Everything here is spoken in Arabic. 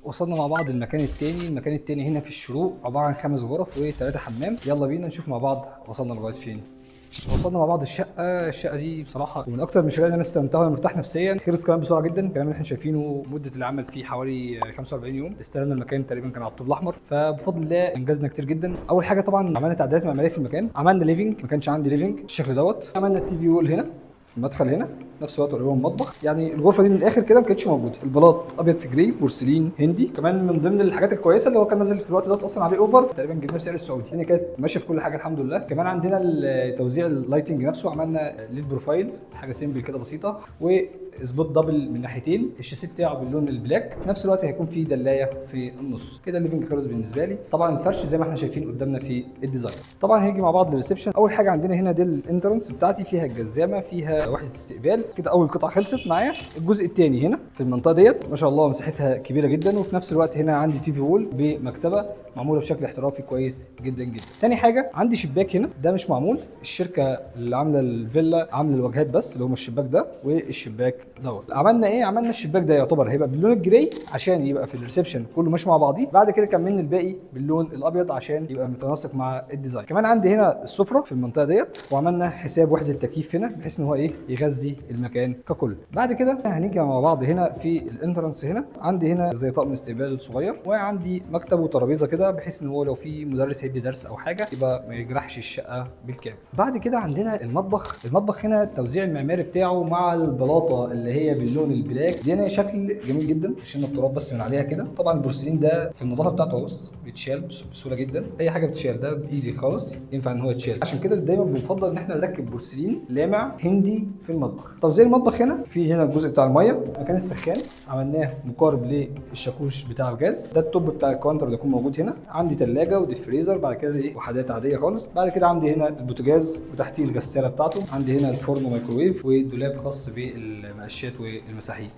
وصلنا مع بعض المكان التاني هنا في الشروق، عباره عن 5 غرف و3 حمام. يلا بينا نشوف مع بعض وصلنا لغايه فين. وصلنا مع بعض الشقه دي بصراحه من اكتر من الشقق اللي انا استمتعتها وانا مرتاح نفسيا. خلصت كمان بسرعه جدا. الكلام اللي احنا شايفينه مده العمل فيه حوالي 45 يوم. استلمنا المكان تقريبا كان على الطوب الاحمر، فبفضل الله انجزنا كتير جدا. اول حاجه طبعا عملنا تعديلات معماريه في المكان. عملنا ليفنج، ما كانش عندي ليفنج بالشكل دوت. عملنا التي في وول هنا في المدخل هنا، نفس الوقت قريبه من المطبخ. يعني الغرفه دي من الاخر كده ما كانتش موجوده. البلاط ابيض في جري، بورسلين هندي. كمان من ضمن الحاجات الكويسه اللي هو كان نازل في الوقت ده اصلا عليه اوفر، تقريبا جبناه بسعر السعودي. يعني كانت ماشيه في كل حاجه الحمد لله. كمان عندنا توزيع اللايتنج نفسه، عملنا ليد بروفايل، حاجه سيمبل كده بسيطه، وسبوت دبل من ناحيتين. الشاسيه بتاعه باللون البلاك، في نفس الوقت هيكون فيه دلايه في النص كده. الليفنج خلص بالنسبه لي. طبعا الفرش زي ما احنا شايفين قدامنا في الديزاين. طبعا هيجي مع بعض للريسبشن. اول حاجه عندنا هنا دي الانترنس بتاعتي، فيها الجزامه، فيها وحده استقبال كده. اول قطعه خلصت معايا. الجزء الثاني هنا في المنطقه ديت ما شاء الله مساحتها كبيره جدا، وفي نفس الوقت هنا عندي تي في وول بمكتبه معموله بشكل احترافي كويس جدا جدا. تاني حاجه عندي شباك هنا، ده مش معمول. الشركه اللي عامله الفيلا عامله الواجهات بس، اللي هم الشباك ده والشباك دوت. عملنا ايه؟ عملنا الشباك ده يعتبر هيبقى باللون الجراي عشان يبقى في الريسبشن كله ماشي مع بعضيه. بعد كده كملنا الباقي باللون الابيض عشان يبقى متناسق مع الديزاين. كمان عندي هنا السفره في المنطقه ديت، وعملنا حساب وحده التكييف هنا بحيث ان هو ايه يغذي المكان ككل. بعد كده هنيجي مع بعض هنا في الانترنس. هنا عندي هنا زي طقم استقبال صغير، وعندي مكتب وترابيزه كده بحيث ان هو لو في مدرس هيدي درس او حاجه يبقى ما يجرحش الشقه بالكامل. بعد كده عندنا المطبخ هنا التوزيع المعماري بتاعه مع البلاطه اللي هي باللون البلاك دي هنا شكل جميل جدا. شلنا التراب بس من عليها كده. طبعا البورسلين ده في النظافه بتاعته بص بيتشال بسهوله جدا. اي حاجه بتتشال، ده بايدي خالص ينفع ان هو يتشال. عشان كده دايما بنفضل ان احنا نركب بورسلين لامع هندي في المطبخ. توزيع المطبخ هنا الجزء بتاع الميه، مكان السخان عملناه مقارب للشاكوش بتاع الغاز. ده التوب بتاع الكوانتر اللي يكون موجود هنا. عندي ثلاجه ودي فريزر. بعد كده ايه وحدات عاديه خالص. بعد كده عندي هنا البوتاجاز وتحتيه الغساله بتاعته. عندي هنا الفرن وميكروويف ودولاب خاص بالمقشات والمساحيق.